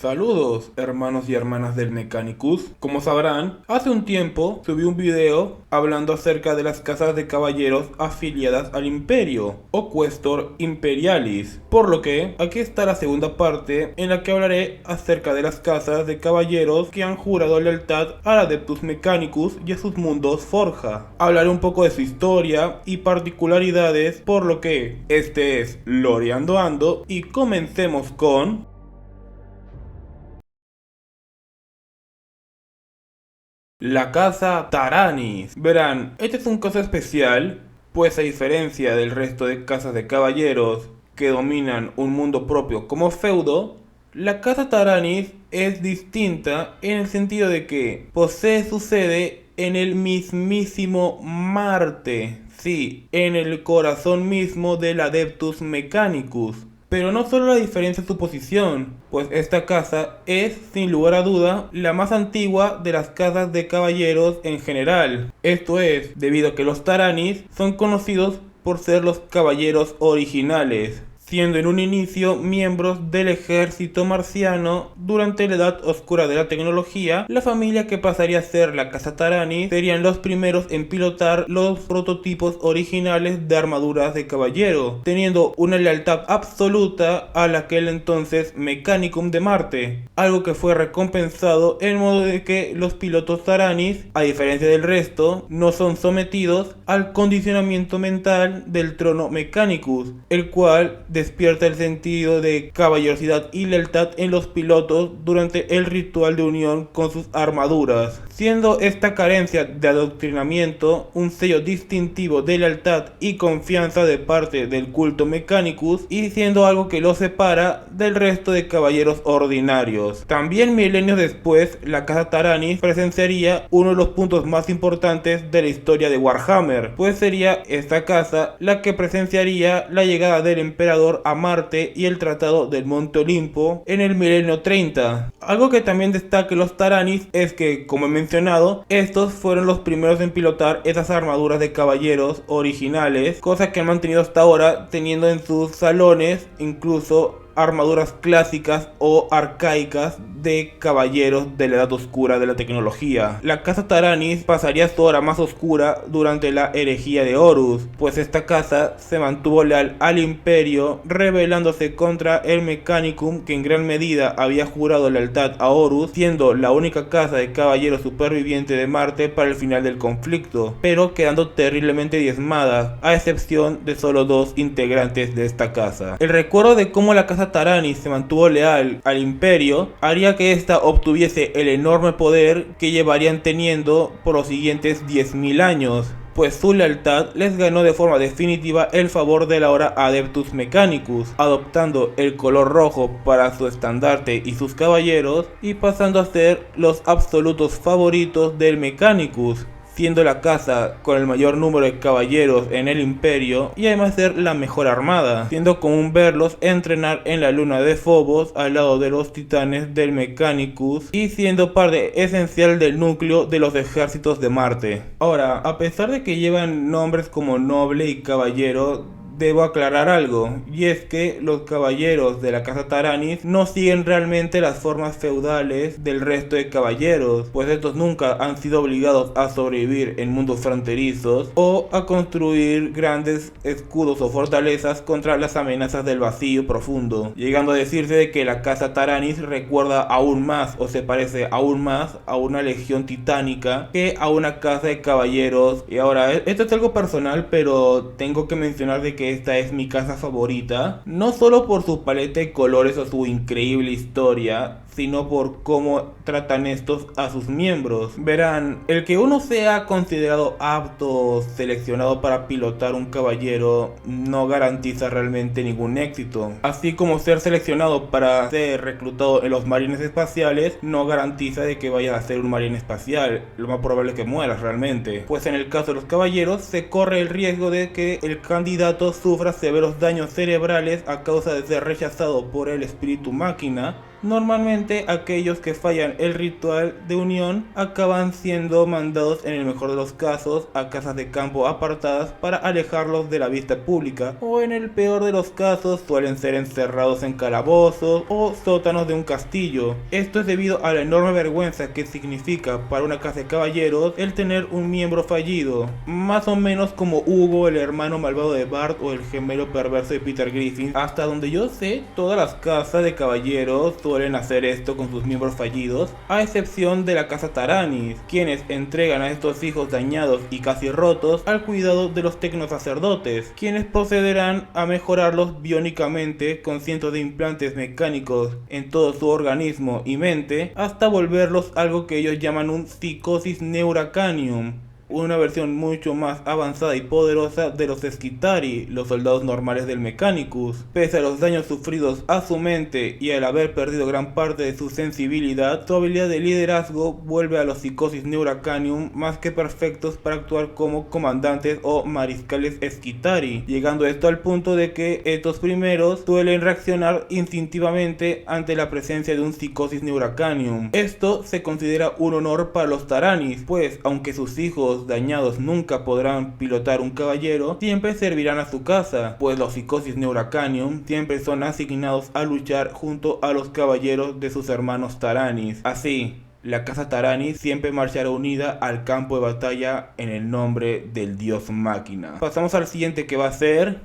Saludos, hermanos y hermanas del Mechanicus. Como sabrán, hace un tiempo subí un video hablando acerca de las casas de caballeros afiliadas al Imperio, o Questor Imperialis. Por lo que, aquí está la segunda parte en la que hablaré acerca de las casas de caballeros que han jurado lealtad al Adeptus Mechanicus y a sus mundos Forja. Hablaré un poco de su historia y particularidades, por lo que este es Loreando Ando y comencemos con... La casa Taranis. Verán, este es un caso especial, pues a diferencia del resto de casas de caballeros que dominan un mundo propio como feudo, la casa Taranis es distinta en el sentido de que posee su sede en el mismísimo Marte, sí, en el corazón mismo del Adeptus Mechanicus. Pero no solo la diferencia en su posición, pues esta casa es, sin lugar a duda, la más antigua de las casas de caballeros en general. Esto es, debido a que los Taranis son conocidos por ser los caballeros originales, siendo en un inicio miembros del ejército marciano. Durante la edad oscura de la tecnología, la familia que pasaría a ser la casa Taranis serían los primeros en pilotar los prototipos originales de armaduras de caballero, teniendo una lealtad absoluta al aquel entonces Mechanicum de Marte, algo que fue recompensado en modo de que los pilotos Taranis, a diferencia del resto, no son sometidos al condicionamiento mental del trono Mechanicus, el cual despierta el sentido de caballerosidad y lealtad en los pilotos durante el ritual de unión con sus armaduras, siendo esta carencia de adoctrinamiento un sello distintivo de lealtad y confianza de parte del culto Mechanicus, y siendo algo que lo separa del resto de caballeros ordinarios. También milenios después, la casa Taranis presenciaría uno de los puntos más importantes de la historia de Warhammer, pues sería esta casa la que presenciaría la llegada del emperador a Marte y el tratado del Monte Olimpo en el milenio 30. Algo que también destaca los Taranis es que, como he mencionado, estos fueron los primeros en pilotar esas armaduras de caballeros originales, cosa que han mantenido hasta ahora, teniendo en sus salones incluso armaduras clásicas o arcaicas de caballeros de la edad oscura de la tecnología. La casa Taranis pasaría su hora más oscura durante la herejía de Horus, pues esta casa se mantuvo leal al Imperio, rebelándose contra el Mechanicum, que en gran medida había jurado lealtad a Horus, siendo la única casa de caballeros superviviente de Marte para el final del conflicto, pero quedando terriblemente diezmada, a excepción de solo dos integrantes de esta casa. El recuerdo de cómo la casa Taranis se mantuvo leal al Imperio haría que ésta obtuviese el enorme poder que llevarían teniendo por los siguientes 10.000 años, pues su lealtad les ganó de forma definitiva el favor de la ahora Adeptus Mechanicus, adoptando el color rojo para su estandarte y sus caballeros, y pasando a ser los absolutos favoritos del Mechanicus, siendo la casa con el mayor número de caballeros en el Imperio y además ser la mejor armada, siendo común verlos entrenar en la luna de Phobos al lado de los titanes del Mechanicus y siendo parte esencial del núcleo de los ejércitos de Marte. Ahora, a pesar de que llevan nombres como noble y caballero, debo aclarar algo, y es que los caballeros de la casa Taranis no siguen realmente las formas feudales del resto de caballeros, pues estos nunca han sido obligados a sobrevivir en mundos fronterizos o a construir grandes escudos o fortalezas contra las amenazas del vacío profundo, llegando a decirse de que la casa Taranis recuerda aún más o se parece aún más a una legión titánica que a una casa de caballeros. Y ahora, esto es algo personal, pero tengo que mencionar de que esta es mi casa favorita, no solo por su paleta de colores o su increíble historia, sino por cómo tratan estos a sus miembros. Verán, el que uno sea considerado apto o seleccionado para pilotar un caballero no garantiza realmente ningún éxito, así como ser seleccionado para ser reclutado en los marines espaciales no garantiza de que vayas a ser un marine espacial. Lo más probable es que mueras realmente, pues en el caso de los caballeros se corre el riesgo de que el candidato sufra severos daños cerebrales a causa de ser rechazado por el espíritu máquina, Normalmente aquellos que fallan el ritual de unión acaban siendo mandados en el mejor de los casos a casas de campo apartadas para alejarlos de la vista pública, o en el peor de los casos suelen ser encerrados en calabozos o sótanos de un castillo. Esto es debido a la enorme vergüenza que significa para una casa de caballeros el tener un miembro fallido, más o menos como Hugo, el hermano malvado de Bart, o el gemelo perverso de Peter Griffin. Hasta donde yo sé, todas las casas de caballeros suelen hacer esto con sus miembros fallidos, a excepción de la casa Taranis, quienes entregan a estos hijos dañados y casi rotos al cuidado de los tecnosacerdotes, quienes procederán a mejorarlos biónicamente con cientos de implantes mecánicos en todo su organismo y mente, hasta volverlos algo que ellos llaman un psicosis neuracanium, una versión mucho más avanzada y poderosa de los Skitarii, los soldados normales del Mechanicus. Pese a los daños sufridos a su mente y al haber perdido gran parte de su sensibilidad, su habilidad de liderazgo vuelve a los Psicosis Neuracanium más que perfectos para actuar como comandantes o mariscales Skitarii, llegando esto al punto de que estos primeros suelen reaccionar instintivamente ante la presencia de un Psicosis Neuracanium. Esto se considera un honor para los Taranis, pues aunque sus hijos dañados nunca podrán pilotar un caballero, siempre servirán a su casa, pues los Psicosis Neuracanium siempre son asignados a luchar junto a los caballeros de sus hermanos Taranis. Así, la casa Taranis siempre marchará unida al campo de batalla en el nombre del dios máquina. Pasamos al siguiente, que va a ser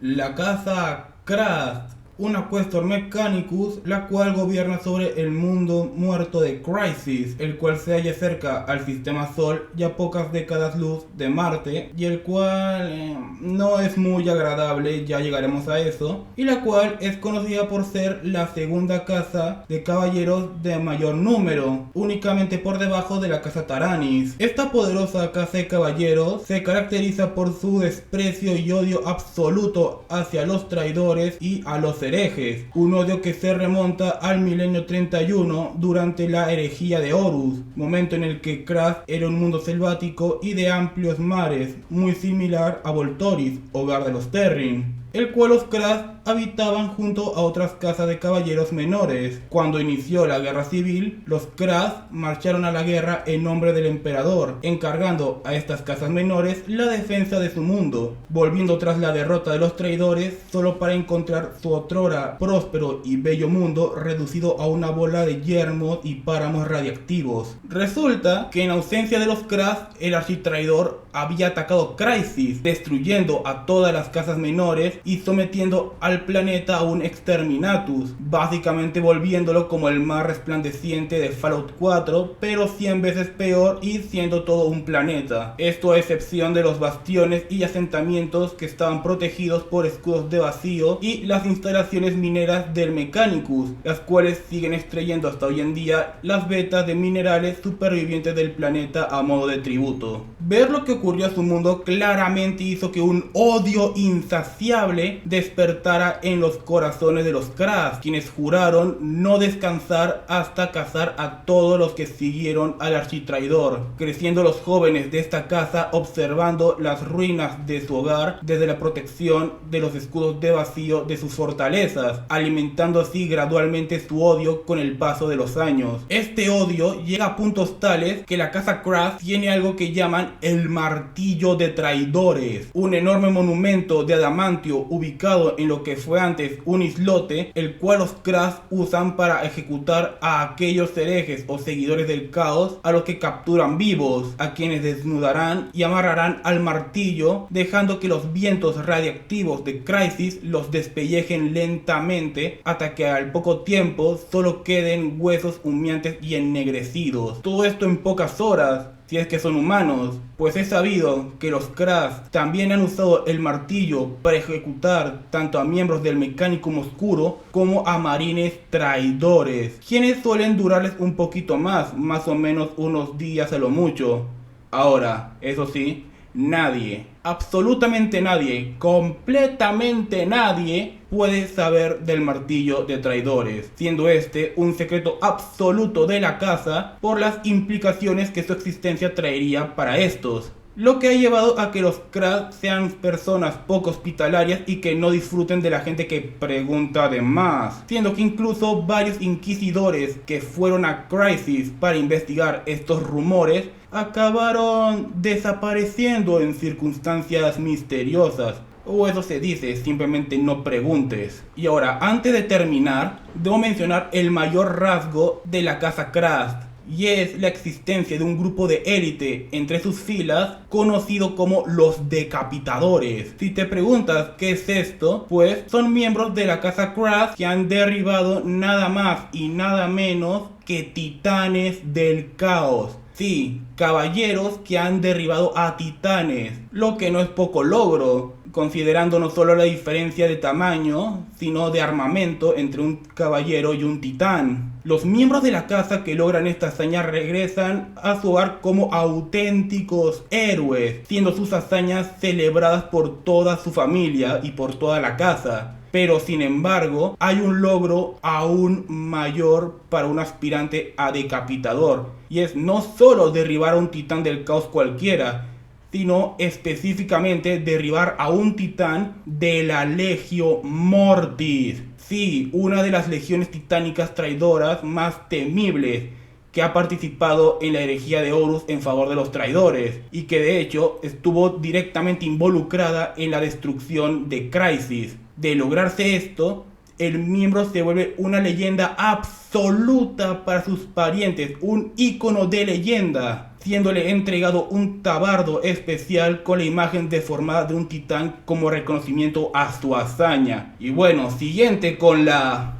la casa Krast, una Questor Mechanicus, la cual gobierna sobre el mundo muerto de Crisis, el cual se halla cerca al sistema Sol y a pocas décadas luz de Marte, y el cual no es muy agradable, ya llegaremos a eso, y la cual es conocida por ser la segunda casa de caballeros de mayor número, únicamente por debajo de la casa Taranis. Esta poderosa casa de caballeros se caracteriza por su desprecio y odio absoluto hacia los traidores y a los herejes, un odio que se remonta al milenio 31 durante la herejía de Horus, momento en el que Krast era un mundo selvático y de amplios mares, muy similar a Voltoris, hogar de los Terrin, el cual los Krast habitaban junto a otras casas de caballeros menores. Cuando inició la guerra civil, los Krast marcharon a la guerra en nombre del emperador, encargando a estas casas menores la defensa de su mundo, volviendo tras la derrota de los traidores solo para encontrar su otrora próspero y bello mundo reducido a una bola de yermos y páramos radiactivos. Resulta que en ausencia de los Krast, el architraidor había atacado Crisis, destruyendo a todas las casas menores y sometiendo al planeta a un exterminatus, básicamente volviéndolo como el más resplandeciente de Fallout 4, pero 100 veces peor y siendo todo un planeta. Esto a excepción de los bastiones y asentamientos que estaban protegidos por escudos de vacío y las instalaciones mineras del Mechanicus, las cuales siguen extrayendo hasta hoy en día las vetas de minerales supervivientes del planeta a modo de tributo. Ver lo que ocurrió a su mundo claramente hizo que un odio insaciable despertara en los corazones de los Krast, quienes juraron no descansar hasta cazar a todos los que siguieron al architraidor, creciendo los jóvenes de esta casa observando las ruinas de su hogar desde la protección de los escudos de vacío de sus fortalezas, alimentando así gradualmente su odio con el paso de los años. Este odio llega a puntos tales que la casa Krast tiene algo que llaman el martillo de traidores, un enorme monumento de adamantio ubicado en lo que fue antes un islote, el cual los Krast usan para ejecutar a aquellos herejes o seguidores del caos a los que capturan vivos, a quienes desnudarán y amarrarán al martillo, dejando que los vientos radiactivos de Crisis los despellejen lentamente hasta que al poco tiempo solo queden huesos humeantes y ennegrecidos. Todo esto en pocas horas, si es que son humanos, pues es sabido que los Krast también han usado el martillo para ejecutar tanto a miembros del Mechanicum Oscuro como a marines traidores, quienes suelen durarles un poquito más o menos unos días a lo mucho. Ahora, eso sí, nadie, absolutamente nadie, completamente nadie puede saber del martillo de traidores, siendo este un secreto absoluto de la casa por las implicaciones que su existencia traería para estos. lo que ha llevado a que los Kragg sean personas poco hospitalarias y que no disfruten de la gente que pregunta de más, siendo que incluso varios inquisidores que fueron a Crisis para investigar estos rumores acabaron desapareciendo en circunstancias misteriosas. O eso se dice, simplemente no preguntes. Y ahora, antes de terminar, debo mencionar el mayor rasgo de la casa Kragg, y es la existencia de un grupo de élite entre sus filas conocido como los Decapitadores. Si te preguntas qué es esto, pues son miembros de la casa Kragg que han derribado nada más y nada menos que titanes del caos. Sí, caballeros que han derribado a titanes, lo que no es poco logro, considerando no solo la diferencia de tamaño, sino de armamento entre un caballero y un titán. Los miembros de la casa que logran esta hazaña regresan a su hogar como auténticos héroes, siendo sus hazañas celebradas por toda su familia y por toda la casa. Pero sin embargo, hay un logro aún mayor para un aspirante a decapitador, y es no solo derribar a un titán del caos cualquiera, sino específicamente derribar a un titán de la Legio Mortis. Sí, una de las legiones titánicas traidoras más temibles que ha participado en la herejía de Horus en favor de los traidores, y que de hecho estuvo directamente involucrada en la destrucción de Crisis. De lograrse esto, el miembro se vuelve una leyenda absoluta para sus parientes, un ícono de leyenda, siéndole entregado un tabardo especial con la imagen deformada de un titán como reconocimiento a su hazaña. Y bueno, siguiente con la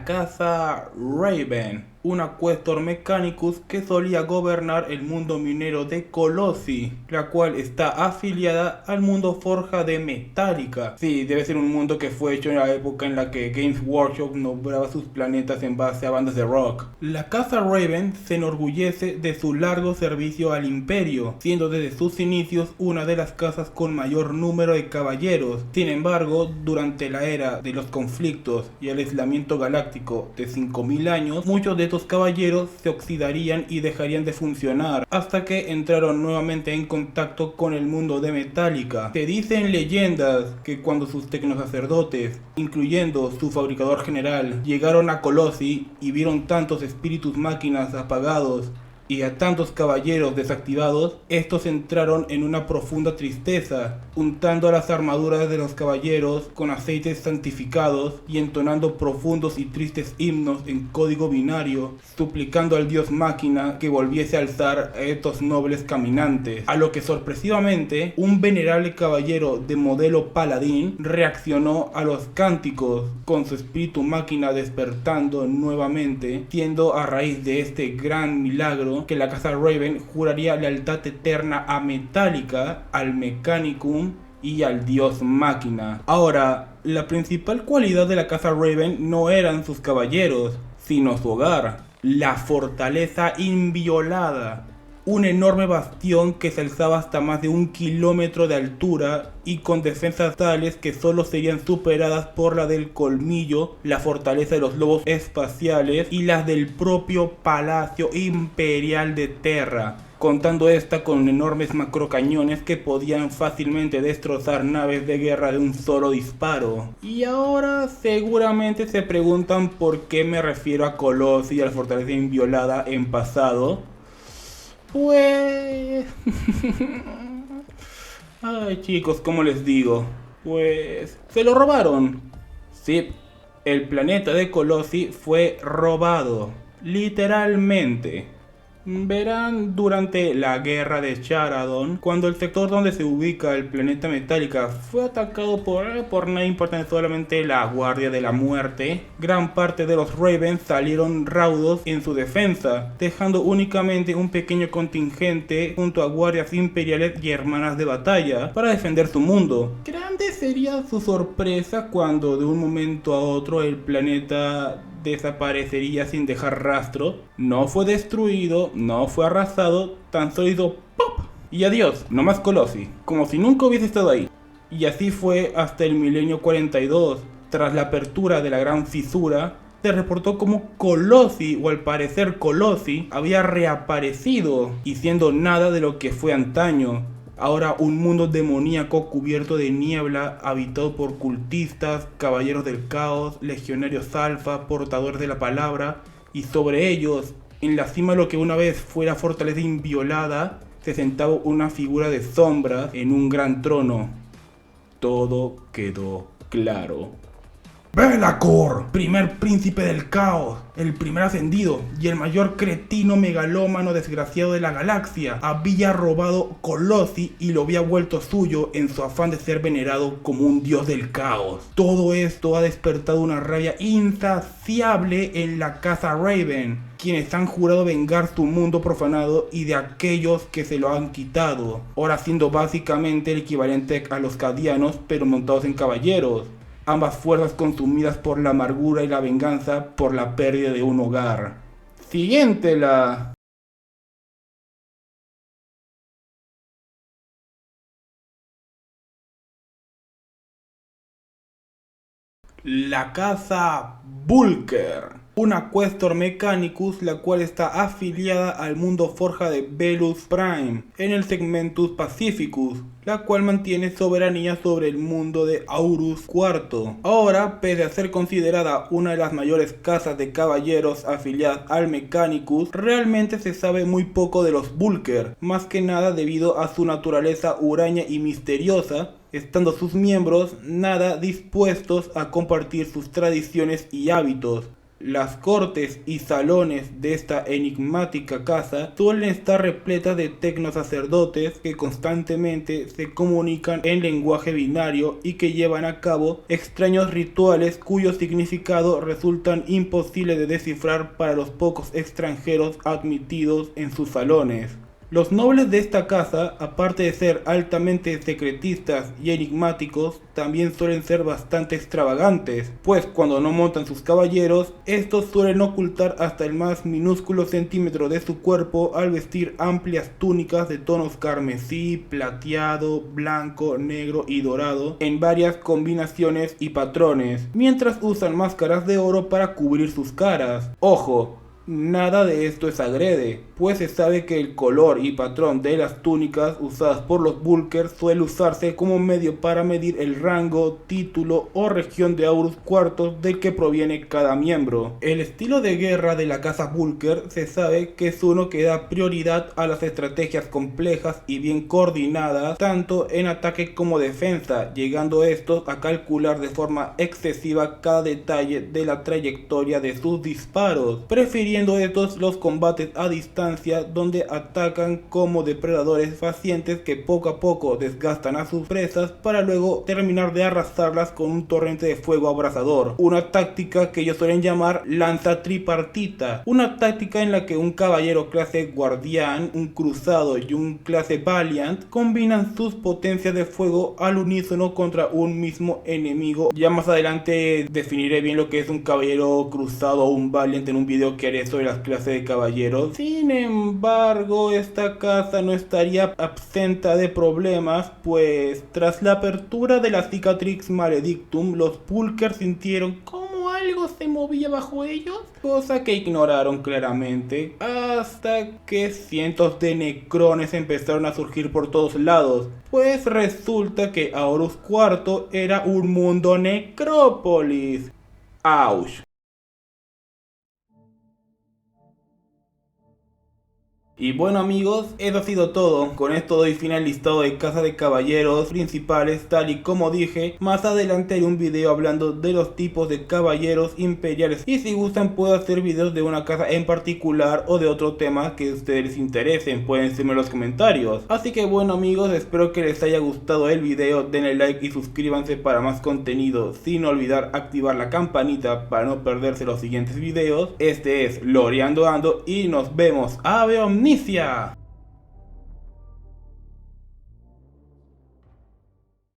casa Raven, una Questor Mechanicus que solía gobernar el mundo minero de Colossi, la cual está afiliada al mundo forja de Metallica. Sí, debe ser un mundo que fue hecho en la época en la que Games Workshop nombraba sus planetas en base a bandas de rock. La casa Raven se enorgullece de su largo servicio al Imperio, siendo desde sus inicios una de las casas con mayor número de caballeros. Sin embargo, durante la era de los conflictos y el aislamiento galáctico de 5000 años, muchos de estos caballeros se oxidarían y dejarían de funcionar hasta que entraron nuevamente en contacto con el mundo de Metallica. Se dicen leyendas que cuando sus tecnosacerdotes, incluyendo su fabricador general, llegaron a Colossi y vieron tantos espíritus máquinas apagados y a tantos caballeros desactivados, estos entraron en una profunda tristeza, untando a las armaduras de los caballeros con aceites santificados y entonando profundos y tristes himnos en código binario, suplicando al dios máquina que volviese a alzar a estos nobles caminantes. A lo que sorpresivamente, un venerable caballero de modelo paladín reaccionó a los cánticos, con su espíritu máquina despertando nuevamente, siendo a raíz de este gran milagro que la casa Raven juraría lealtad eterna a Metallica, al Mechanicum y al dios máquina. Ahora, la principal cualidad de la casa Raven no eran sus caballeros, sino su hogar, la fortaleza inviolada, un enorme bastión que se alzaba hasta más de 1 kilómetro de altura y con defensas tales que solo serían superadas por la del Colmillo, la fortaleza de los lobos espaciales y las del propio Palacio Imperial de Terra, contando esta con enormes macrocañones que podían fácilmente destrozar naves de guerra de un solo disparo. Y ahora seguramente se preguntan por qué me refiero a Colossi y a la fortaleza inviolada en pasado. Pues... Ay chicos, ¿cómo les digo? Pues... se lo robaron. Sí, el planeta de Colossi fue robado. Literalmente. Verán, durante la guerra de Charadon, cuando el sector donde se ubica el planeta Metallica fue atacado por no importa solamente la Guardia de la Muerte, gran parte de los Ravens salieron raudos en su defensa, dejando únicamente un pequeño contingente junto a guardias imperiales y hermanas de batalla para defender su mundo. Grande sería su sorpresa cuando de un momento a otro el planeta desaparecería sin dejar rastro. No fue destruido, no fue arrasado, tan solo hizo ¡pop! Y adiós, no más Colossi, como si nunca hubiese estado ahí. Y así fue hasta el milenio 42, tras la apertura de la gran fisura, se reportó como Colossi, o al parecer Colossi, había reaparecido y siendo nada de lo que fue antaño. Ahora un mundo demoníaco cubierto de niebla, habitado por cultistas, caballeros del caos, legionarios alfa, portadores de la palabra, y sobre ellos, en la cima de lo que una vez fue la fortaleza inviolada, se sentaba una figura de sombra en un gran trono. Todo quedó claro. Be'lakor, primer príncipe del caos, el primer ascendido y el mayor cretino megalómano desgraciado de la galaxia, había robado Colossi y lo había vuelto suyo en su afán de ser venerado como un dios del caos. Todo esto ha despertado una rabia insaciable en la casa Raven, quienes han jurado vengar su mundo profanado y de aquellos que se lo han quitado, ahora siendo básicamente el equivalente a los cadianos pero montados en caballeros. Ambas fuerzas consumidas por la amargura y la venganza por la pérdida de un hogar. Siguiente la casa Vulker. Una Questor Mechanicus, la cual está afiliada al mundo forja de Belus Prime, en el Segmentus Pacificus, la cual mantiene soberanía sobre el mundo de Aurus IV. Ahora, pese a ser considerada una de las mayores casas de caballeros afiliadas al Mechanicus, realmente se sabe muy poco de los Vulker, más que nada debido a su naturaleza huraña y misteriosa, estando sus miembros nada dispuestos a compartir sus tradiciones y hábitos. Las cortes y salones de esta enigmática casa suelen estar repletas de tecnosacerdotes que constantemente se comunican en lenguaje binario y que llevan a cabo extraños rituales cuyo significado resultan imposibles de descifrar para los pocos extranjeros admitidos en sus salones. Los nobles de esta casa, aparte de ser altamente secretistas y enigmáticos, también suelen ser bastante extravagantes, pues cuando no montan sus caballeros, estos suelen ocultar hasta el más minúsculo centímetro de su cuerpo al vestir amplias túnicas de tonos carmesí, plateado, blanco, negro y dorado, en varias combinaciones y patrones, mientras usan máscaras de oro para cubrir sus caras. ¡Ojo! Nada de esto es agrede, pues se sabe que el color y patrón de las túnicas usadas por los Vulker suele usarse como medio para medir el rango, título o región de Aurus IV del que proviene cada miembro. El estilo de guerra de la casa Vulker se sabe que es uno que da prioridad a las estrategias complejas y bien coordinadas, tanto en ataque como defensa, llegando estos a calcular de forma excesiva cada detalle de la trayectoria de sus disparos, prefiriendo estos los combates a distancia donde atacan como depredadores pacientes que poco a poco desgastan a sus presas para luego terminar de arrasarlas con un torrente de fuego abrasador, una táctica que ellos suelen llamar lanza tripartita, una táctica en la que un caballero clase guardián, un cruzado y un clase valiant combinan sus potencias de fuego al unísono contra un mismo enemigo. Ya más adelante definiré bien lo que es un caballero cruzado o un valiant en un video que haré sobre las clases de caballeros. Sin embargo, esta casa no estaría absenta de problemas, pues tras la apertura de la Cicatrix Maledictum, los Vulker sintieron como algo se movía bajo ellos, cosa que ignoraron claramente, hasta que cientos de necrones empezaron a surgir por todos lados, pues resulta que Aurus IV era un mundo necrópolis. ¡Auch! Y bueno amigos, eso ha sido todo. Con esto doy fin al listado de casas de caballeros principales, tal y como dije. Más adelante haré un video hablando de los tipos de caballeros imperiales, y si gustan puedo hacer videos de una casa en particular o de otro tema que a ustedes les interesen, pueden decirme en los comentarios. Así que bueno amigos, espero que les haya gustado el video, denle like y suscríbanse para más contenido, sin olvidar activar la campanita para no perderse los siguientes videos. Este es Loreando Ando y nos vemos. ¡Ave Omnicia!